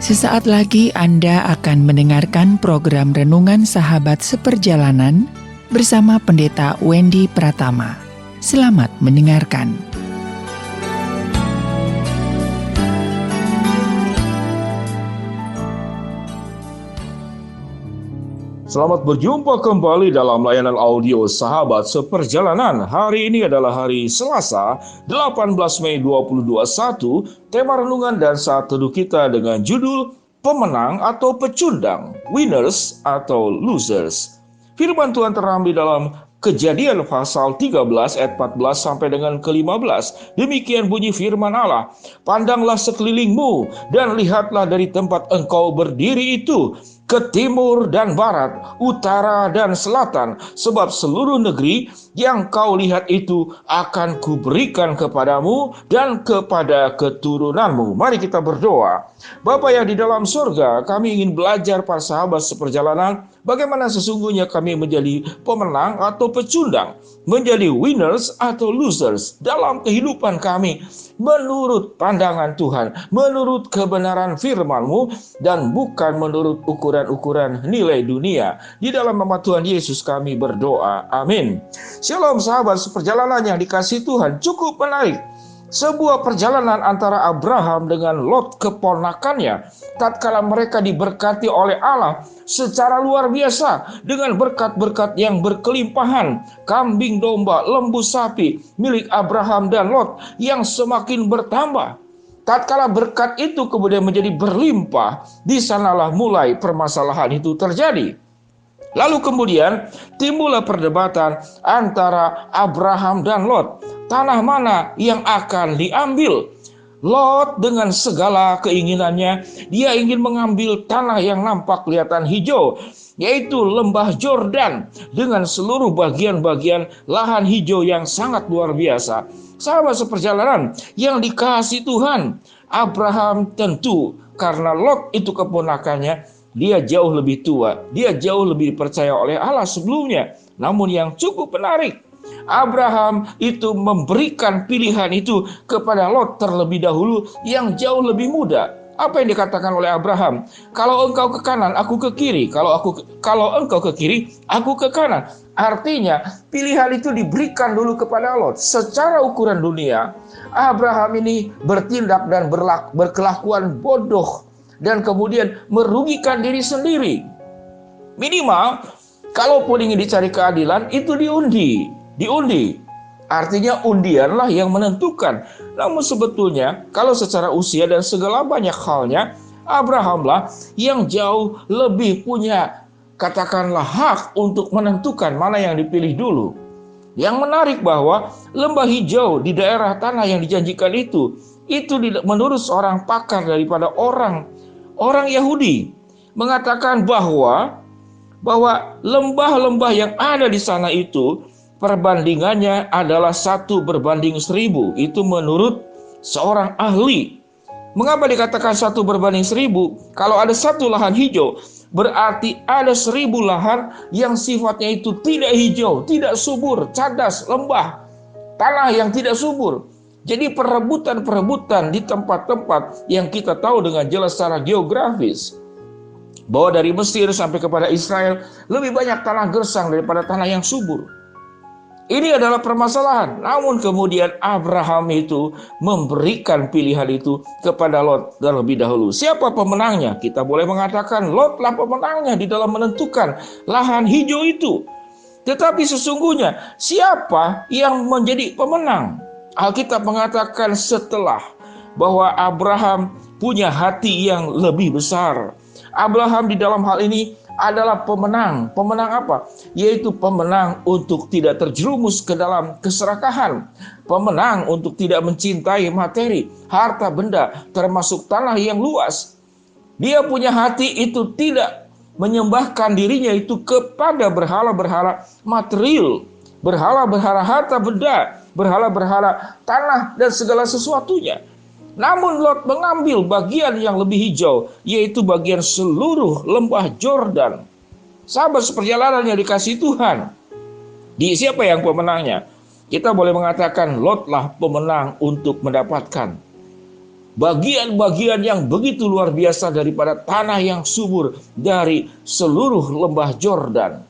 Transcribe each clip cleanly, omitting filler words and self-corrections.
Sesaat lagi Anda akan mendengarkan program Renungan Sahabat Seperjalanan bersama Pendeta Wendy Pratama. Selamat mendengarkan. Selamat berjumpa kembali dalam layanan audio Sahabat Seperjalanan. Hari ini adalah hari Selasa, 18 Mei 2021. Tema renungan dan saat teduh kita dengan judul Pemenang atau Pecundang, Winners atau Losers. Firman Tuhan terambil dalam Kejadian pasal 13 ayat 14 sampai dengan ke-15. Demikian bunyi firman Allah. Pandanglah sekelilingmu dan lihatlah dari tempat engkau berdiri itu, ke timur dan barat, utara dan selatan, sebab seluruh negeri yang kau lihat itu akan kuberikan kepadamu dan kepada keturunanmu. Mari kita berdoa. Bapa yang di dalam surga, kami ingin belajar para sahabat seperjalanan bagaimana sesungguhnya kami menjadi pemenang atau pecundang, menjadi winners atau losers dalam kehidupan kami menurut pandangan Tuhan, menurut kebenaran firman-Mu, dan bukan menurut ukuran-ukuran nilai dunia. Di dalam nama Tuhan Yesus kami berdoa. Amin. Shalom sahabat seperjalanan yang dikasihi Tuhan. Cukup menarik sebuah perjalanan antara Abraham dengan Lot keponakannya, tatkala mereka diberkati oleh Allah secara luar biasa dengan berkat-berkat yang berkelimpahan, kambing domba, lembu sapi milik Abraham dan Lot yang semakin bertambah. Tatkala berkat itu kemudian menjadi berlimpah, di sanalah mulai permasalahan itu terjadi. Lalu kemudian timbullah perdebatan antara Abraham dan Lot. Tanah mana yang akan diambil? Lot dengan segala keinginannya, dia ingin mengambil tanah yang nampak kelihatan hijau, yaitu lembah Yordan dengan seluruh bagian-bagian lahan hijau yang sangat luar biasa. Sahabat seperjalanan yang dikasihi Tuhan, Abraham tentu karena Lot itu keponakannya, dia jauh lebih tua, dia jauh lebih dipercaya oleh Allah sebelumnya. Namun yang cukup menarik, Abraham itu memberikan pilihan itu kepada Lot terlebih dahulu yang jauh lebih muda. Apa yang dikatakan oleh Abraham? Kalau engkau ke kanan, aku ke kiri. Kalau engkau ke kiri, aku ke kanan. Artinya pilihan itu diberikan dulu kepada Lot. Secara ukuran dunia, Abraham ini bertindak dan berkelakuan bodoh dan kemudian merugikan diri sendiri. Minimal, kalaupun ingin dicari keadilan, itu diundi. Artinya undianlah yang menentukan. Namun sebetulnya kalau secara usia dan segala banyak halnya, Abrahamlah yang jauh lebih punya, katakanlah, hak untuk menentukan mana yang dipilih dulu. Yang menarik bahwa lembah hijau di daerah tanah yang dijanjikan itu menurut seorang pakar daripada orang Yahudi mengatakan bahwa lembah-lembah yang ada di sana itu perbandingannya adalah 1:1000. Itu menurut seorang ahli. Mengapa dikatakan 1:1000? Kalau ada satu lahan hijau, berarti ada 1000 lahan yang sifatnya itu tidak hijau, tidak subur, cadas, lembah, tanah yang tidak subur. Jadi perebutan di tempat-tempat yang kita tahu dengan jelas secara geografis, bahwa dari Mesir sampai kepada Israel lebih banyak tanah gersang daripada tanah yang subur. Ini adalah permasalahan. Namun kemudian Abraham itu memberikan pilihan itu kepada Lot terlebih dahulu. Siapa pemenangnya? Kita boleh mengatakan Lotlah pemenangnya di dalam menentukan lahan hijau itu. Tetapi sesungguhnya siapa yang menjadi pemenang? Alkitab mengatakan setelah bahwa Abraham punya hati yang lebih besar. Abraham di dalam hal ini adalah pemenang. Pemenang apa? Yaitu pemenang untuk tidak terjerumus ke dalam keserakahan. Pemenang untuk tidak mencintai materi, harta benda, termasuk tanah yang luas. Dia punya hati itu tidak menyembahkan dirinya itu kepada berhala-berhala material, berhala-berhala harta benda, berhala-berhala tanah dan segala sesuatunya. Namun Lot mengambil bagian yang lebih hijau, yaitu bagian seluruh lembah Yordan. Sahabat seperjalanan yang dikasihi Tuhan, siapa yang pemenangnya? Kita boleh mengatakan Lotlah pemenang untuk mendapatkan bagian-bagian yang begitu luar biasa daripada tanah yang subur dari seluruh lembah Yordan.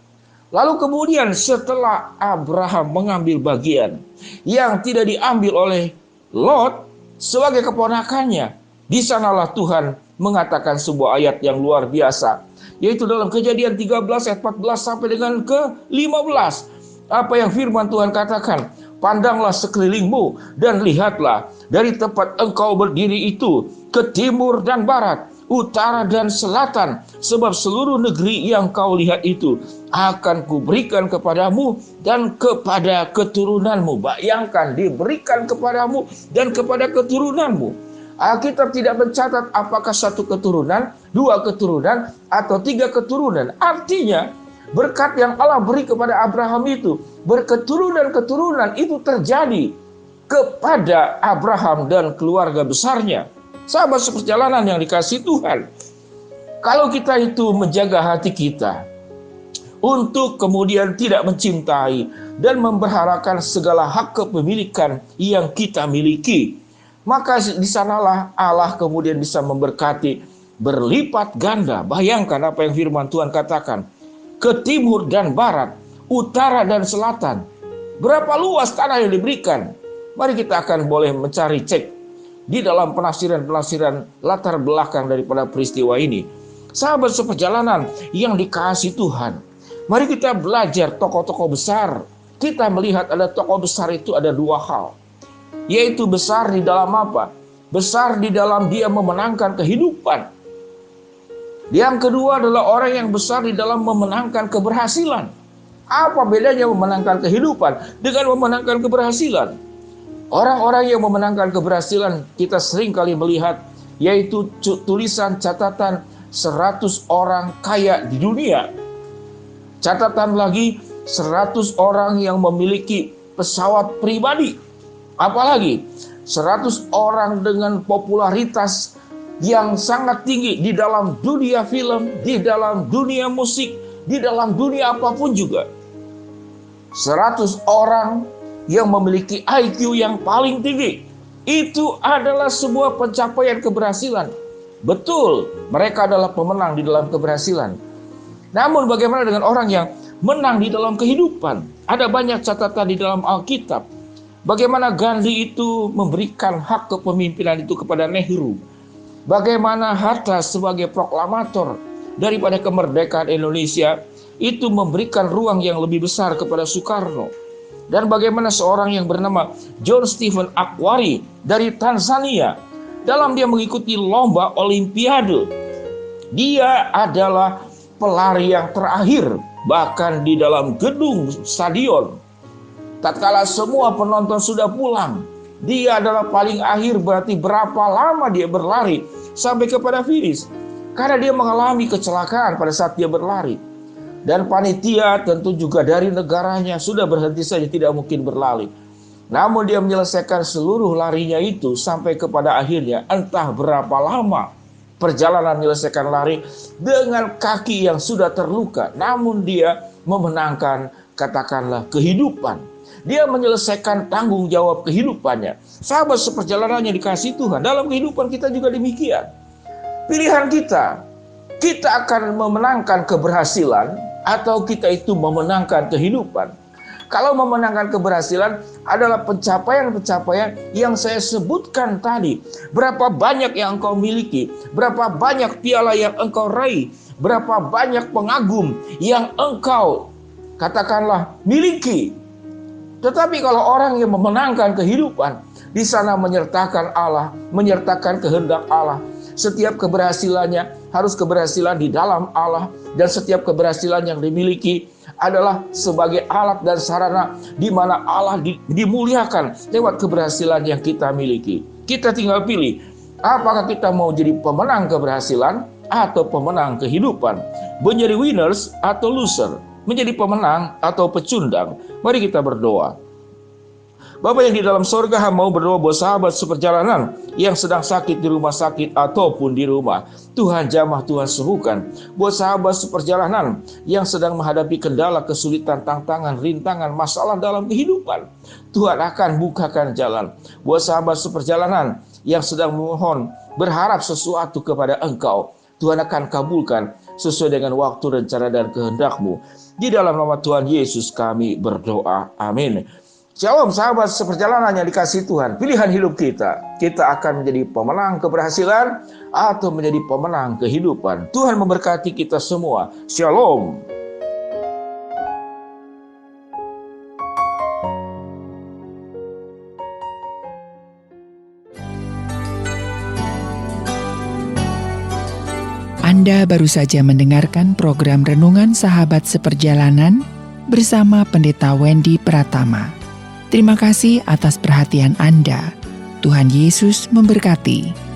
Lalu kemudian setelah Abraham mengambil bagian yang tidak diambil oleh Lot sebagai keponakannya, di sanalah Tuhan mengatakan sebuah ayat yang luar biasa, yaitu dalam Kejadian 13 ayat 14 sampai dengan ke-15. Apa yang firman Tuhan katakan? Pandanglah sekelilingmu dan lihatlah dari tempat engkau berdiri itu ke timur dan barat, utara dan selatan, sebab seluruh negeri yang kau lihat itu akan kuberikan kepadamu dan kepada keturunanmu. Bayangkan, diberikan kepadamu dan kepada keturunanmu. Alkitab tidak mencatat apakah satu keturunan, dua keturunan, atau tiga keturunan. Artinya berkat yang Allah beri kepada Abraham itu, berketurunan-keturunan itu terjadi kepada Abraham dan keluarga besarnya. Sahabat seperjalanan yang dikasihi Tuhan, kalau kita itu menjaga hati kita untuk kemudian tidak mencintai dan memberharapkan segala hak kepemilikan yang kita miliki, maka di sanalah Allah kemudian bisa memberkati berlipat ganda. Bayangkan apa yang firman Tuhan katakan, ke timur dan barat, utara dan selatan. Berapa luas tanah yang diberikan? Mari kita akan boleh mencari cek di dalam penafsiran-penafsiran latar belakang daripada peristiwa ini. Sahabat seperjalanan yang dikasihi Tuhan, mari kita belajar tokoh-tokoh besar. Kita melihat ada tokoh besar itu ada dua hal, yaitu besar di dalam apa? Besar di dalam dia memenangkan kehidupan. Yang kedua adalah orang yang besar di dalam memenangkan keberhasilan. Apa bedanya memenangkan kehidupan dengan memenangkan keberhasilan? Orang-orang yang memenangkan keberhasilan kita sering kali melihat, yaitu tulisan catatan 100 orang kaya di dunia. Catatan lagi 100 orang yang memiliki pesawat pribadi. Apalagi 100 orang dengan popularitas yang sangat tinggi di dalam dunia film, di dalam dunia musik, di dalam dunia apapun juga. 100 orang yang memiliki IQ yang paling tinggi. Itu adalah sebuah pencapaian keberhasilan. Betul, mereka adalah pemenang di dalam keberhasilan. Namun bagaimana dengan orang yang menang di dalam kehidupan? Ada banyak catatan di dalam Alkitab. Bagaimana Gandhi itu memberikan hak kepemimpinan itu kepada Nehru. Bagaimana Hatta sebagai proklamator daripada kemerdekaan Indonesia itu memberikan ruang yang lebih besar kepada Soekarno. Dan bagaimana seorang yang bernama John Stephen Akhwari dari Tanzania, dalam dia mengikuti lomba Olimpiade, dia adalah pelari yang terakhir, bahkan di dalam gedung stadion. Tatkala semua penonton sudah pulang, dia adalah paling akhir. Berarti berapa lama dia berlari sampai kepada finish? Karena dia mengalami kecelakaan pada saat dia berlari. Dan panitia tentu juga dari negaranya sudah berhenti saja, tidak mungkin berlari. Namun dia menyelesaikan seluruh larinya itu sampai kepada akhirnya, entah berapa lama perjalanan menyelesaikan lari dengan kaki yang sudah terluka. Namun dia memenangkan, katakanlah, kehidupan. Dia menyelesaikan tanggung jawab kehidupannya. Sahabat seperjalanannya dikasihi Tuhan, dalam kehidupan kita juga demikian. Pilihan kita akan memenangkan keberhasilan atau kita itu memenangkan kehidupan. Kalau memenangkan keberhasilan adalah pencapaian-pencapaian yang saya sebutkan tadi. Berapa banyak yang engkau miliki, berapa banyak piala yang engkau raih, berapa banyak pengagum yang engkau katakanlah miliki. Tetapi kalau orang yang memenangkan kehidupan, di sana menyertakan Allah, menyertakan kehendak Allah. Setiap keberhasilannya harus keberhasilan di dalam Allah, dan setiap keberhasilan yang dimiliki adalah sebagai alat dan sarana di mana Allah dimuliakan lewat keberhasilan yang kita miliki. Kita tinggal pilih, apakah kita mau jadi pemenang keberhasilan atau pemenang kehidupan, menjadi winners atau loser, menjadi pemenang atau pecundang. Mari kita berdoa. Bapa yang di dalam sorga, hamba mau berdoa buat sahabat seperjalanan yang sedang sakit di rumah sakit ataupun di rumah. Tuhan jamah, Tuhan sembuhkan. Buat sahabat seperjalanan yang sedang menghadapi kendala, kesulitan, tantangan, rintangan, masalah dalam kehidupan, Tuhan akan bukakan jalan. Buat sahabat seperjalanan yang sedang memohon, berharap sesuatu kepada Engkau, Tuhan akan kabulkan sesuai dengan waktu, rencana, dan kehendak-Mu. Di dalam nama Tuhan Yesus kami berdoa. Amin. Shalom sahabat seperjalanan yang dikasihi Tuhan. Pilihan hidup kita akan menjadi pemenang keberhasilan atau menjadi pemenang kehidupan. Tuhan memberkati kita semua. Shalom. Anda baru saja mendengarkan program Renungan Sahabat Seperjalanan bersama Pendeta Wendy Pratama. Terima kasih atas perhatian Anda. Tuhan Yesus memberkati.